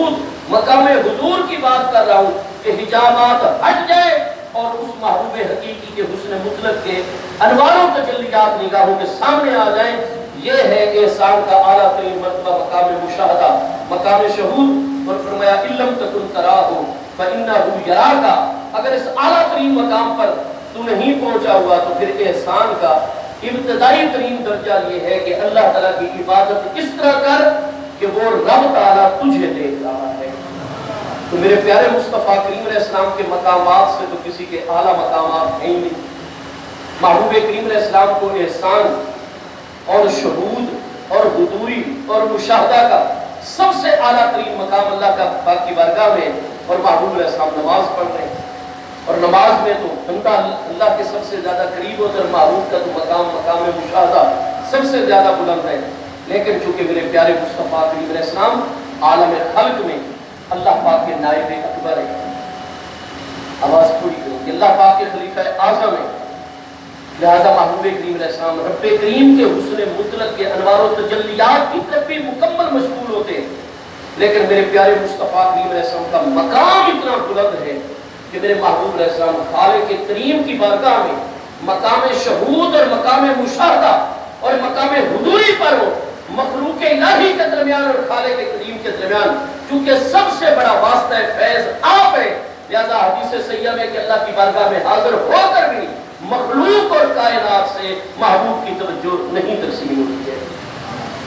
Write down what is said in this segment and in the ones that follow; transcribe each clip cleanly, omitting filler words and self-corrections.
شہود مقام حضور کی بات کر رہا ہوں کہ حجابات ہٹ جائے اور اس محبوب حقیقی کے حسن مطلق کے انواروں تجلیات نگاہوں کے سامنے آ جائیں. یہ ہے احسان کا اعلیٰ ترین مرتبہ مقام مشاہدہ مقام شہود. اور فرمایا علم تکن تراہ فإنہ یراکا. اگر اس اعلیٰ ترین مقام پر تو نہیں پہنچا ہوا تو پھر احسان کا ابتدائی ترین درجہ یہ ہے کہ اللہ تعالیٰ کی عبادت اس طرح کر کہ وہ رب تعالیٰ تجھے دیکھ رہا ہے. تو میرے پیارے مصطفیٰ کریم علیہ السلام کے مقامات سے تو کسی کے اعلیٰ مقامات ہیں ہی نہیں. محبوب کریم علیہ السلام کو احسان اور شہود اور حضوری اور مشاہدہ کا سب سے اعلیٰ ترین مقام اللہ کا باقی بارگاہ میں. اور محبوب علیہ السلام نماز پڑھ رہے ہیں اور نماز میں تو بندہ اللہ کے سب سے زیادہ قریب ہوتا ہے. محبوب کا تو مقام مشاہدہ سب سے زیادہ بلند ہے. لیکن چونکہ میرے پیارے مصطفیٰ کریم علیہ السلام عالم خلق میں اللہ پاک کے نائب اکبر ہے. آواز تھوڑی کرو کہ اللہ پاک کے خلیفہ اعظم ہے. لہذا محبوب کریم علیہ السلام رب کریم کے حسن مطلق کے انوار و تجلیات کی طرف بھی مکمل مشغول ہوتے ہیں. لیکن میرے پیارے مصطفیٰ کریم علیہ السلام کا مقام اتنا بلند ہے کہ میرے محبوب علیہ السلام خالق کریم کی بارگاہ میں مقام شہود اور مقام مشاہدہ اور مقام حضوری پر ہو. مخلوق الہی کے درمیان اور خالق کریم کے درمیان چونکہ سب سے بڑا واسطہ فیض آپ ہے. لہذا حدیث صحیحہ میں کہ اللہ کی بارگاہ میں حاضر ہو کر بھی مخلوق اور کائنات سے محبوب کی توجہ نہیں تقسیم ہوتی ہے.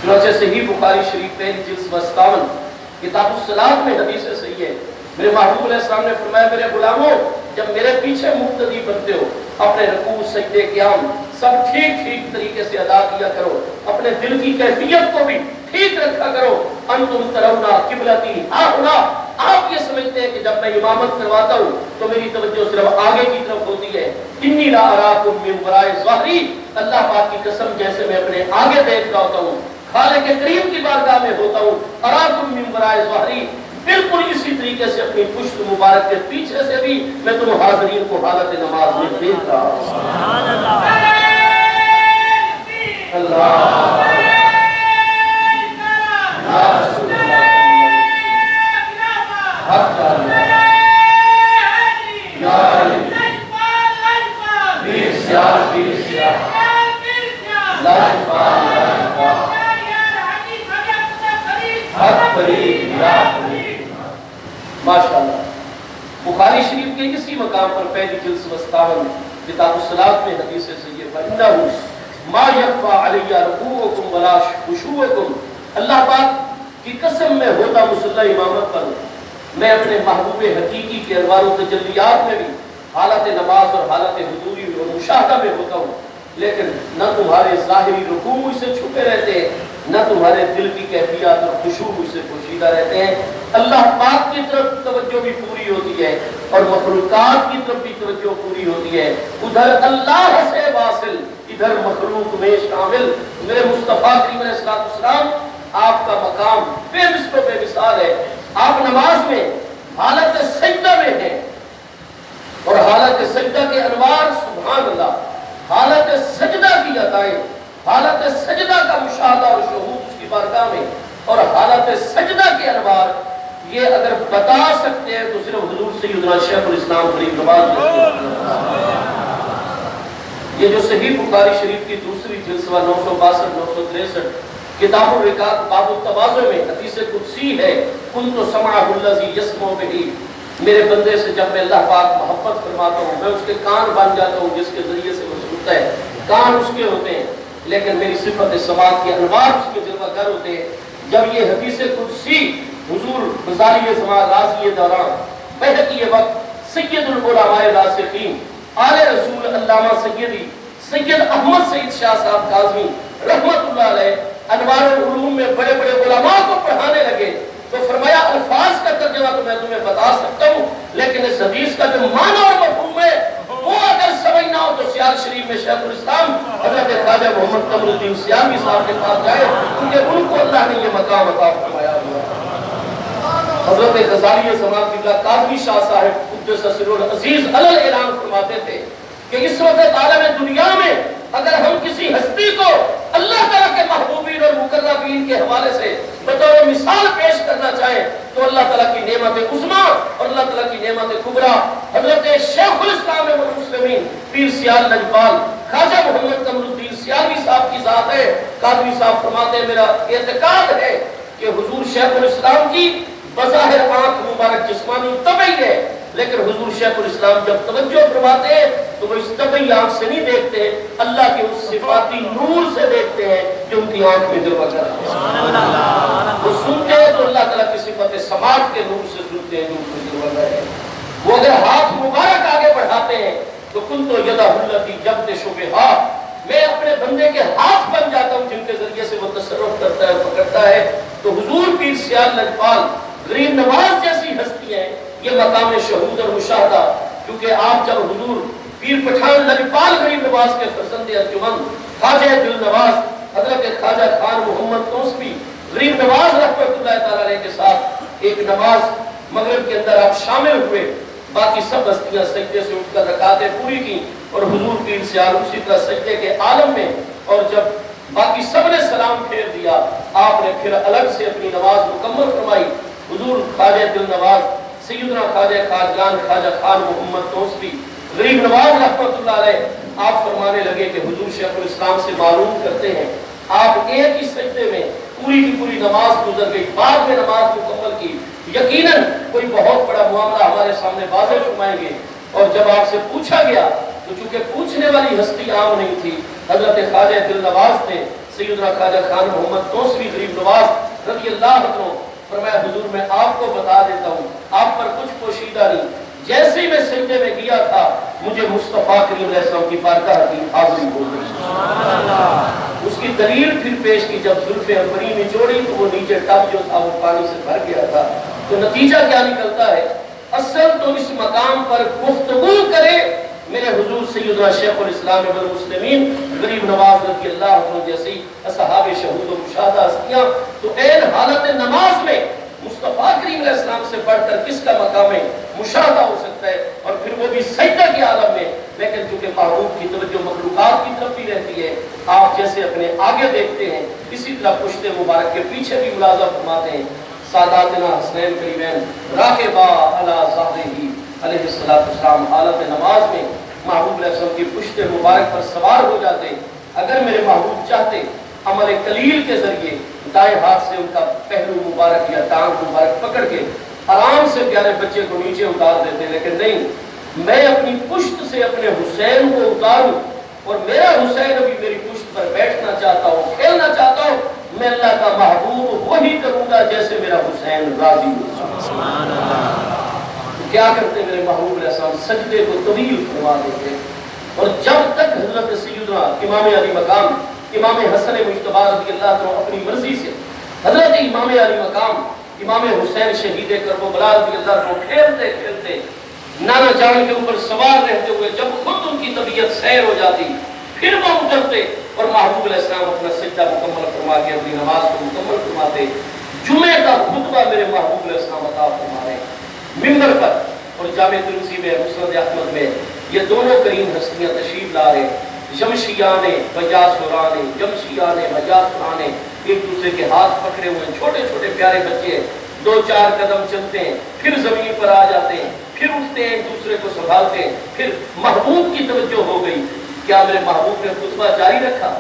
چنانچہ صحیح بخاری شریف پہ جلد 57 کتاب الصلاۃ میں حدیث صحیح ہے. میرے محبوب علیہ السلام نے فرمایا میرے غلاموں جب میرے پیچھے مقتدی بنتے ہو اپنے رکوع سجدے قیام سب ٹھیک طریقے سے ادا کیا کرو. اپنے دل کی کیفیت کو بھی ٹھیک رکھا کرو. انتم ترونا قبلتی ہاہنا. آپ یہ سمجھتے ہیں کہ جب میں امامت کرواتا ہوں تو میری توجہ صرف آگے کی طرف ہوتی ہے. انی لا اراکم من ورائے ظہری. اللہ پاک کی قسم جیسے میں اپنے آگے دیکھ رہا ہوتا ہوں خالق کریم کی بارگاہ میں ہوتا ہوں اراکم من ورائے ظہری. بالکل اسی طریقے سے اپنی پشت مبارک کے پیچھے سے بھی میں تم حاضرین کو حالت نماز میں دیکھ رہا ہوں. سبحان اللہ اللہ یا رسول اللہ حق اللہ یا علی بیر سیاہ لاجواب حق فرید یا فرید. ماشاءاللہ بخاری شریف کے اسی مقام پر پہلی جلد 57 کتاب الصلاۃ میں حدیث صحیح ہے فإنہ ما یخفی علی رکوعکم ولا خشوعکم. اللہ پاک کی قسم میں ہوتا مصلی امامت پر میں اپنے محبوب حقیقی کے انوار و تجلیات میں بھی حالت نماز اور حالت حضوری اور مشاہدہ میں ہوتا ہوں. لیکن نہ تمہارے ظاہری رکوع مجھ سے چھپے رہتے ہیں نہ تمہارے دل کی کیفیات اور خشوع مجھ سے پوشیدہ رہتے ہیں. اللہ پاک کی طرف توجہ بھی پوری ہوتی ہے اور مخلوقات کی طرف بھی توجہ پوری ہوتی ہے. ادھر اللہ سے واصل ادھر مخلوق میں شامل. میرے مصطفیٰ کریم علیہ السلام آپ کا مقام بے مثل و بے مثال ہے. آپ نماز میں حالت سجدہ میں ہیں اور حالت سجدہ کے انوار سبحان اللہ حالت سجدہ کی عطائیں حالت سجدہ کا مشاہدہ اور شہود اس کی بارگاہ میں اور حالت سجدہ کے انوار یہ اگر بتا سکتے ہیں تو صرف حضور سیدنا شیخ الاسلام غریب نواز. یہ جو صحیح بخاری شریف کی دوسری جلد 962 963 کتاب الرکعات باب التواضع میں حدیث قدسی ہے کنت سمعہ الذی یسمع بہ. میرے بندے سے جب میں اللہ پاک محبت فرماتا ہوں میں اس کے کان بن جاتا ہوں جس کے ذریعے سے وہ سنتا ہے. کان اس کے ہوتے ہیں لیکن میری صفت سماعت کے انوار اس کے جلوہ گر ہوتے ہیں. جب یہ حدیث قدسی حضور غزالی زمان راضی دوران بہقی وقت سید العلماء راسخین آل رسول علامہ سید احمد سعید شاہ صاحب کاظمی رحمت اللہ علیہ انوار العلوم میں بڑے بڑے علماء کو پڑھانے لگے تو فرمایا الفاظ کا ترجمہ تو میں تمہیں بتا سکتا ہوں لیکن اس حدیث کا جو معنی اور مفہوم ہے وہ اگر سمجھنا ہو تو سیال شریف میں شیخ الاسلام حضرت خواجہ محمد قمر الدین سیامی صاحب کے پاس جائے کیونکہ ان کو اللہ نے یہ مقام عطا فرمایا ہوا. حضرت غزالی زمان قبلہ کاظمی شاہ صاحب قدس سر العزیز علل اعلان فرماتے تھے کہ اس وقت عالم دنیا میں اگر ہم کسی ہستی کو اللہ تعالیٰ کے محبوبین اور مقربین کے حوالے سے بطور مثال پیش کرنا چاہیں تو اللہ تعالیٰ کی نعمت عظمیٰ اور اللہ تعالیٰ کی نعمت کبریٰ حضرت شیخ الاسلام والمسلمین پیر سیال لجپال خواجہ محمد قمر الدین سیالوی صاحب کی ذات ہے. قاضی صاحب فرماتے ہیں میرا اعتقاد ہے کہ حضور شیخ الاسلام کی بظاہر آنکھ مبارک جسمانی طبعی ہے، لیکن حضور شیخ الاسلام جب توجہ فرماتے ہیں تو وہ اس طبعی آنکھ سے نہیں دیکھتے ہیں، اللہ کے اس صفاتی نور سے دیکھتے ہیں جو ان کی آنکھ میں جلوہ کر رہا ہے. وہ سنتے ہیں تو اللہ تعالیٰ کی صفت سماعت کے نور سے سنتے ہیں جو ان کو جلوہ کر رہے ہیں. وہ اگر ہاتھ مبارک آگے بڑھاتے ہیں تو کن تو یدہ التی جب شبہا، میں اپنے بندے کے ہاتھ بن جاتا ہوں جن کے ذریعے سے وہ تصرف کرتا ہے پکڑتا ہے. تو حضور پیر سیال لجپال غریب نواز جیسی ہستی ہیں، یہ مقام شہود اور مشاہدہ، کیونکہ آپ جب حضور پیر پٹھان لجپال غریب نواز کے فرزند ارجمند خواجہ دل نواز حضرت خواجہ خان محمد توسوی غریب نواز رحمۃ اللہ تعالی علیہ کے ساتھ ایک نماز مغرب کے اندر آپ شامل ہوئے، باقی سب ہستیاں سجدے سے اٹھ کر رکعتیں پوری کی اور حضور پیر سیال اسی طرح سجدے کے عالم میں، اور جب باقی سب نے سلام پھیر دیا آپ نے پھر الگ سے اپنی نماز مکمل فرمائی. حضور خواجہ دل نواز سیدنا خواجہ خواجگان خواجہ خان محمد توسوی غریب نواز رحمۃ اللہ علیہ آپ فرمانے لگے کہ حضور شیخ الاسلام سے معلوم کرتے ہیں آپ ایک ہی سجدے میں پوری کی پوری نماز گزر گئی، بعد میں نماز مکمل کی. یقیناً کوئی بہت بڑا معاملہ ہمارے سامنے واضح فرمائیں گے. اور جب آپ سے پوچھا گیا تو چونکہ پوچھنے والی ہستی عام نہیں تھی، حضرت خواجہ دل نواز تھے، سیدنا خواجہ خان محمد توسوی غریب نواز رضی اللہ عنہ. فرمایا حضور میں آپ کو بتا دیتا ہوں آپ پر کچھ پوشیدہ نہیں، جیسے ہی میں سجدے میں گیا تھا مجھے مصطفیٰ کریم علیہ السلام کی بارگاہ کی حاضری ہو گئی. اس کی دلیل پھر پیش کی، جب زلفیں عنبری نچوڑی تو وہ نیچے ٹب جو تھا وہ پانی سے بھر گیا تھا. تو نتیجہ کیا نکلتا ہے؟ اصل تو اس مقام پر گفتگو کرے میرے حضور سیدنا شیخ الاسلام والمسلمین غریب نواز رضی اللہ عنہ جیسی اصحاب شہود و مشاہدہ ہستیاں، تو این حالت نماز میں مصطفیٰ کریم علیہ السلام سے بڑھ کر کس کا مقام مشاہدہ ہو سکتا ہے، اور پھر وہ بھی سجدہ کے عالم میں. لیکن چونکہ محبوب کی توجہ مخلوقات کی طرف بھی رہتی ہے، آپ جیسے اپنے آگے دیکھتے ہیں اسی طرح پشت مبارک کے پیچھے بھی ملاحظہ فرماتے ہیں. ساداتنا حسنین کریمین راکبا علی ظہرہ علیہ السلام حالت نماز میں محبوب علیہ السلام کی پشت مبارک پر سوار ہو جاتے. اگر میرے محبوب چاہتے عمل قلیل کے ذریعے دائیں ہاتھ سے ان کا پہلو مبارک یا ٹانگ مبارک پکڑ کے آرام سے پیارے بچے کو نیچے اتار دیتے، لیکن نہیں، میں اپنی پشت سے اپنے حسین کو اتاروں اور میرا حسین ابھی میری پشت پر بیٹھنا چاہتا ہو، کھیلنا چاہتا ہو، میں اللہ کا محبوب وہی کروں گا جیسے میرا حسین راضی ہو. سبحان اللہ. کیا کرتے میرے محبوب علیہ السلام؟ سجدے کو طویل فرما دیتے، اور جب تک حضرت سیدنا امام علی مقام امام حسن مجتبی رضی اللہ عنہ اپنی مرضی سے حضرت امام علی مقام امام حسین شہید کربلا رضی اللہ عنہ کھیلتے کھیلتے نانا جان کے اوپر سوار رہتے ہوئے جب خود ان کی طبیعت سیر ہو جاتی پھر وہ اترتے اور محبوب علیہ السلام اپنا سجدہ مکمل فرما کے اپنی نماز کو مکمل فرماتے. جمعے کا خطبہ میرے محبوب علیہ السلام عطا فرما رہے ہیں ممبر پر، اور جامع ترمذی میں مسند احمد میں یہ دونوں کریم ہستیاں تشریف لا رہے ہیں. جمشیان وجاسران جمشیان وجاسران ایک دوسرے کے ہاتھ پکڑے ہوئے چھوٹے چھوٹے پیارے بچے، 2-4 قدم چلتے ہیں پھر زمین پر آ جاتے ہیں پھر اٹھتے ہیں ایک دوسرے کو سنبھالتے ہیں. پھر محبوب کی توجہ ہو گئی. کیا میرے محبوب نے خطبہ جاری رکھا؟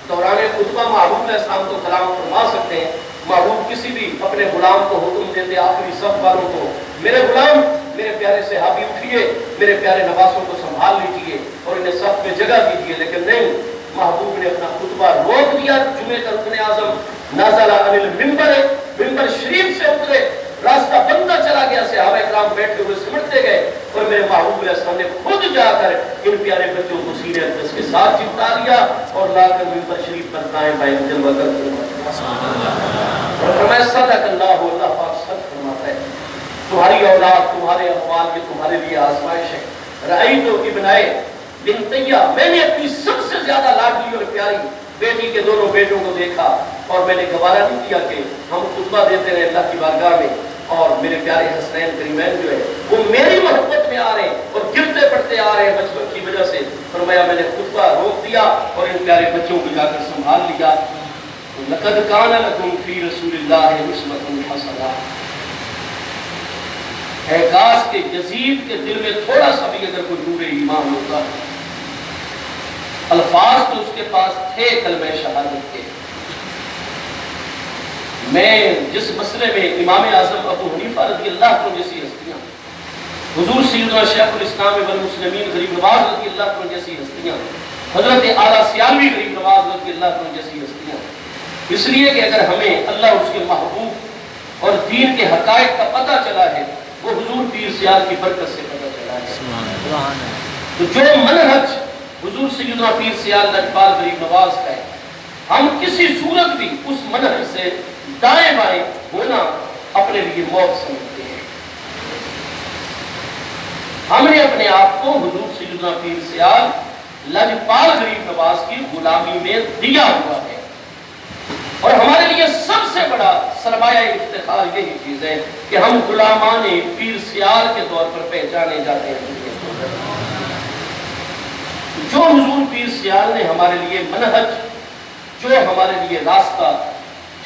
دوران خطبہ محبوب علیہ السلام کو کلام فرما سکتے ہیں. محبوب کسی بھی اپنے غلام کو حکم دیتے آخری صف والوں کو، میرے غلام میرے پیارے صحابی اٹھیے، میرے پیارے نواسوں کو سنبھال لیجیے اور انہیں صف میں جگہ دیجیے. لیکن نہیں، محبوب نے اپنا خطبہ روک دیا. جمعے کا رکن اعظم نازل عن المنبر، منبر شریف سے اترے، راستہ بندہ چلا گیا، صحابہ کرام بیٹھے ہوئے سمٹتے گئے اور میرے محبوب علیہ السلام نے خود جا کر ان پیارے بچوں کو سینے اقدس کے ساتھ چپتا لیا اور لا کر منبر شریف پر دائیں بائیں جلوہ کر اور فرمایا صدق اللہ، اللہ پاک سچ فرماتا ہے، تمہاری اولاد تمہارے اموال یہ تمہارے لیے آزمائش ہے. رأیت ابنائے بنتیہ، میں نے اپنی سب سے زیادہ لاڈلی اور پیاری بیٹی کے دونوں بیٹوں کو دیکھا اور میں نے گوارا نہیں کیا کہ ہم خطبہ دیتے رہے اللہ کی بارگاہ میں اور میرے پیارے حسنین کریمین جو ہے وہ میری محبت میں آ رہے ہیں اور گرتے پڑتے بڑھتے آ رہے ہیں بچپن کی وجہ سے، فرمایا میں نے خطبہ روک دیا اور ان پیارے بچوں کو جا کر سنبھال لیا۔ لقد کان لکم فی رسول اللہ اسوۃ حسنہ، ہے کاش کہ یزید کے دل میں تھوڑا سا بھی اگر کوئی نور ایمان ہوتا، الفاظ تو اس کے پاس تھے کلمہ شہادت کے۔ میں جس مسئلے میں امام اعظم ابو حنیفہ رضی اللہ عنہ جیسی ہستیاں، حضور سیدنا شیخ الاسلام والمسلمین غریب نواز رضی اللہ عنہ جیسی ہستیاں، حضرت اعلیٰ سیالوی غریب نواز رضی اللہ عنہ جیسی ہستیاں، اس لیے کہ اگر ہمیں اللہ اس کے محبوب اور دین کے حقائق کا پتہ چلا ہے، وہ حضور پیر سیال کی برکت سے پتہ چلا ہے۔ تو جو منہج حضور سیدنا پیر سیال لجپال غریب نواز کا ہے، ہم کسی صورت بھی اس منہج سے دائیں بائیں ہونا اپنے لیے موت سمجھتے ہیں۔ ہم نے اپنے آپ کو حضور سیدنا پیر سیال لجپال غریب نواز کی غلامی میں دیا ہوا ہے، اور ہمارے لیے سب سے بڑا سرمایہ افتخار یہی چیز ہے کہ ہم غلامان پیر سیال کے طور پر پہچانے جاتے ہیں۔ جو حضور پیر سیال نے ہمارے لیے منہج، جو ہمارے لیے راستہ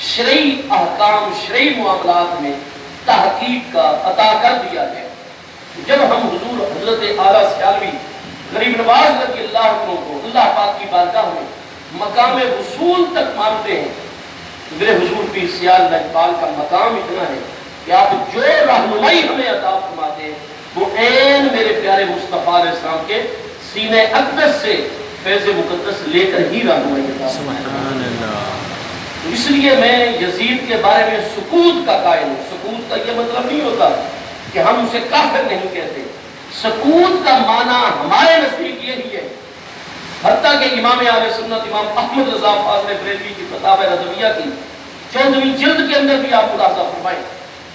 شرعی احکام شرعی معاملات میں تحقیق کا عطا کر دیا ہے، جب ہم حضور حضرت اعلیٰ سیالوی غریب نواز رضی اللہ عنہ کو اللہ پاک کی بارگاہ میں مقام وصول تک مانتے ہیں، میرے حضور پیر سیال لجپال کا مقام اتنا ہے کہ آپ جو رہنمائی ہمیں عطا فرماتے ہیں وہ عین میرے پیارے مصطفیٰ علیہ السلام کے سینہ اقدس سے فیض مقدس لے کر ہی رہنمائی عطا فرماتے ہیں۔ اس لیے میں یزید کے بارے میں سکوت کا قائل ہوں۔ سکوت کا یہ مطلب نہیں ہوتا کہ ہم اسے کافر نہیں کہتے، سکوت کا معنی ہمارے نزدیک یہی ہے، حتیٰ کہ امام اہل سنت امام احمد رضا فاضل بریلوی کی فتاوی رضویہ کی 14ویں جلد کے اندر بھی آپ ملاحظہ فرمائیں،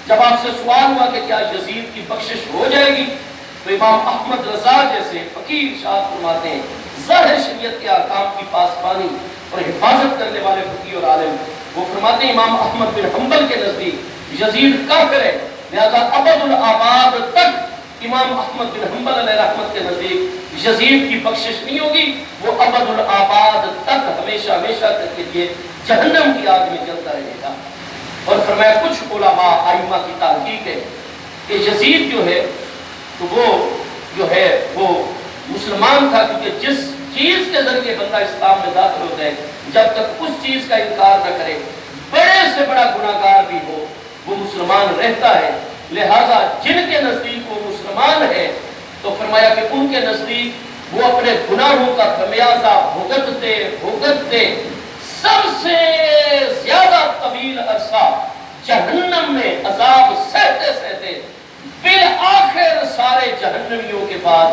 جب آپ سے سوال ہوا کہ کیا یزید کی بخشش ہو جائے گی، تو امام احمد رضا جیسے فقیر ارشاد فرماتے ہیں ظاہر شریعت کے احکام کی پاسبانی اور حفاظت کرنے والے فقیر اور عالم، وہ فرماتے ہیں امام احمد بن حنبل کے نزدیک یزید کافر ہے، لہذا ابد الآباد تک امام احمد بن حنبل علیہ رحمت کے نزدیک یزید کی بخشش نہیں ہوگی، وہ ابد الآباد تک ہمیشہ ہمیشہ تک کے لیے جہنم کی آگ میں جلتا رہے گا۔ اور فرمایا کچھ علماء ائمہ کی تحقیق ہے کہ یزید جو ہے تو وہ مسلمان تھا، کیونکہ جس چیز کے ذریعے بندہ اسلام میں داخل ہوتا ہے جب تک اس چیز کا انکار نہ کرے، بڑے سے بڑا گناہگار بھی ہو وہ مسلمان رہتا ہے، لہذا جن کے نزدیک وہ مسلمان ہے تو فرمایا کہ ان کے نزدیک وہ اپنے گناہوں کا خمیازہ بھگتتے سب سے زیادہ طویل عرصہ جہنم میں عذاب سہتے بالآخر سارے جہنمیوں کے بعد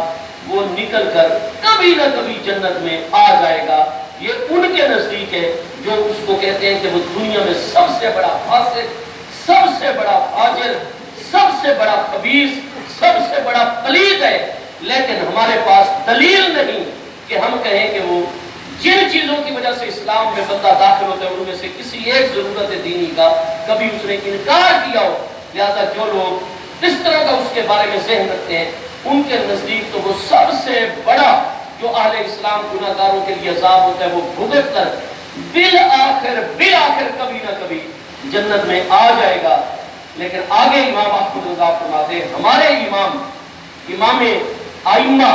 وہ نکل کر کبھی نہ کبھی جنت میں آ جائے گا۔ یہ ان کے نزدیک ہے جو اس کو کہتے ہیں کہ وہ دنیا میں سب سے بڑا فاسق، سب سے بڑا فاجر، سب سے بڑا خبیث، سب سے بڑا پلید ہے، لیکن ہمارے پاس دلیل نہیں کہ ہم کہیں کہ وہ جن چیزوں کی وجہ سے اسلام میں بندہ داخل ہوتا ہے ان میں سے کسی ایک ضرورت دینی کا کبھی اس نے انکار کیا ہو، لہذا جو لوگ اس طرح کا اس کے بارے میں ذہن رکھتے ہیں ان کے نزدیک تو وہ سب سے بڑا جو اہل اسلام گناہگاروں کے لیے عذاب ہوتا ہے وہ بھگت کر بالآخر کبھی نہ کبھی جنت میں آ جائے گا۔ لیکن آگے امام احمد رضا فرماتے ہیں ہمارے امام ائمہ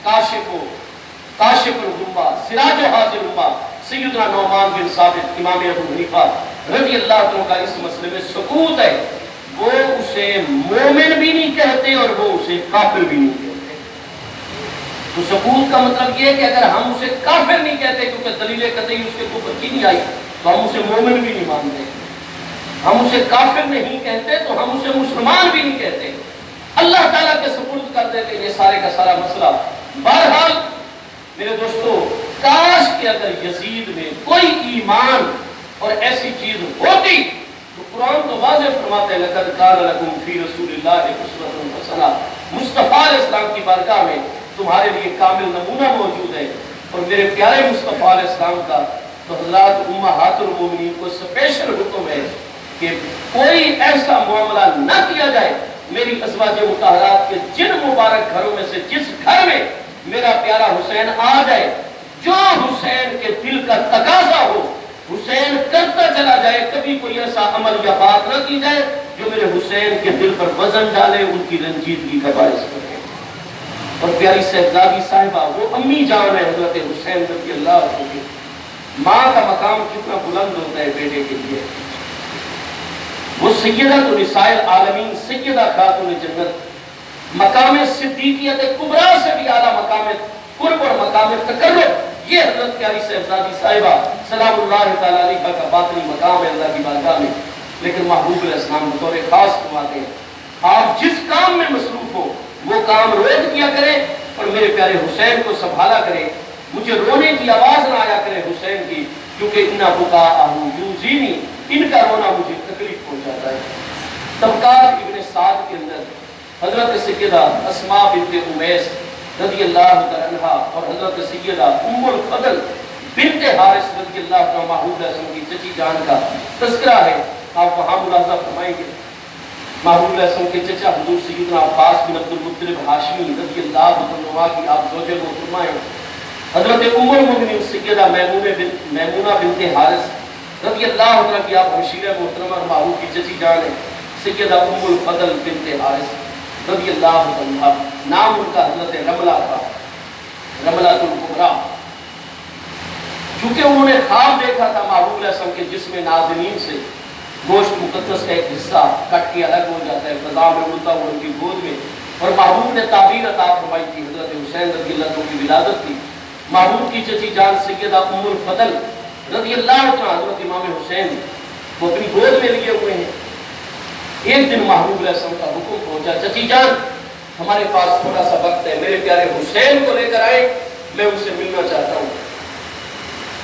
کاشف الغمہ سراج و حاضر الامہ سیدنا نعمان بن ثابت امام ابو حنیفہ رضی اللہ عنہ کا اس مسئلے میں سکوت ہے، وہ اسے مومن بھی نہیں کہتے اور وہ اسے کافر بھی نہیں کہتے۔ تو سکوت کا مطلب یہ ہے کہ اگر ہم اسے کافر نہیں کہتے کیونکہ دلیل قطعی اس کے کفر کی نہیں آئی تو ہم اسے مومن بھی نہیں مانتے، ہم اسے کافر نہیں کہتے تو ہم اسے مسلمان بھی نہیں کہتے، اللہ تعالیٰ کے سپرد کر دیتے یہ سارے کا سارا مسئلہ۔ بہرحال میرے دوستو، کاش کہ اگر یزید میں کوئی ایمان اور ایسی چیز ہوتی تو قرآن تو واضح فرماتا ہے لقد کان لکم فی رسول اللہ اسوۃ حسنہ، مصطفیٰ علیہ السلام کی بارگاہ میں تمہارے لیے کامل نمونہ موجود ہے۔ اور میرے پیارے مصطفیٰ علیہ السلام کا تو حضرات امہات المومنین کو سپیشل حکم ہے کہ کوئی ایسا معاملہ نہ کیا جائے میری ازواج مطہرات کے جن مبارک گھروں میں سے جس گھر میں میرا پیارا حسین آ جائے، جو حسین کے دل کا تقاضا ہو حسین کرتا چلا جائے، کبھی کوئی ایسا عمل یا بات نہ کی جائے جو میرے حسین کے دل پر وزن ڈالے، ان کی رنجیدگی کا باعث بنے۔ اور پیاری صاحبزادی صاحبہ، وہ امی جان ہے حضرت حسین رضی اللہ عنہ۔ ماں کا مقام کتنا بلند ہوتا ہے بیٹے کے لیے۔ وہ سیدہ تو نساء العالمین، سیدہ خاتون جنت، مقام صدیقیت کبریٰ سے بھی اعلیٰ مقام قرب اور مقام تقرب، یہ حضرت پیاری صاحبزادی صاحبہ سلام اللہ تعالیٰ علیہ کا باطنی مقام ہے اللہ کی بارگاہ میں۔ لیکن محبوب علیہ السلام بطور خاص فرماتے ہیں، آپ جس کام میں مصروف ہو وہ کام روز کیا کریں اور میرے پیارے حسین کو سنبھالا کریں۔ مجھے رونے کی آواز نہ آیا کرے حسین کی، کیونکہ اِنَّ بُكَاءَهُ يُؤْذِينِي، ان کا رونا مجھے تکلیف پہنچاتا ہے۔ طبقات ابن سعد کے اندر حضرت سیدہ اسماء بنت امیس رضی اللہ تعالیٰ عنہ اور حضرت سیدہ ام الفضل بنت حارث رضی اللہ تعالیٰ محبوب علیہ السلام کی چچی جان کا تذکرہ ہے، آپ وہاں ملاحظہ فرمائیں گے۔ محبوب علیہ السلام کے چچا حضور سیدنا عباس بن عبد المطلب ہاشمی رضی اللہ عنہ کی آپ زوجہ محترمہ ہیں۔ حضرت ام المؤمنین سیدہ میمونہ بنت حارث رضی اللہ عنہ کی آپ ہمشیرہ محترمہ اور محبوب کی چچی جان ہیں، سیدہ ام الفضل بنت حارث رضی اللہ عنہ۔ نام ان کا حضرت رملہ تھا، رملہ الکبریٰ۔ چونکہ انہوں نے خواب دیکھا تھا محبوب علیہ السلام کے جسم نازنین سے گوشت مقدس کا ایک حصہ کٹ کے الگ ہو جاتا ہے، فضا میں اڑتا ہوا ان کی گود میں، اور محبوب نے تعبیر عطا فرمائی تھی، حضرت حسین رضی اللہ عنہ کی ولادت تھی۔ محبوب کی چچی جان سیدہ ام الفضل رضی اللہ عنہ حضرت امام حسین وہ اپنی گود میں لیے ہوئے ہیں۔ ایک دن محبوب علیہ السلام کا حکم پہنچا، چچی جان ہمارے پاس تھوڑا سا وقت ہے، میرے پیارے حسین کو لے کر آئے، میں ان سے ملنا چاہتا ہوں۔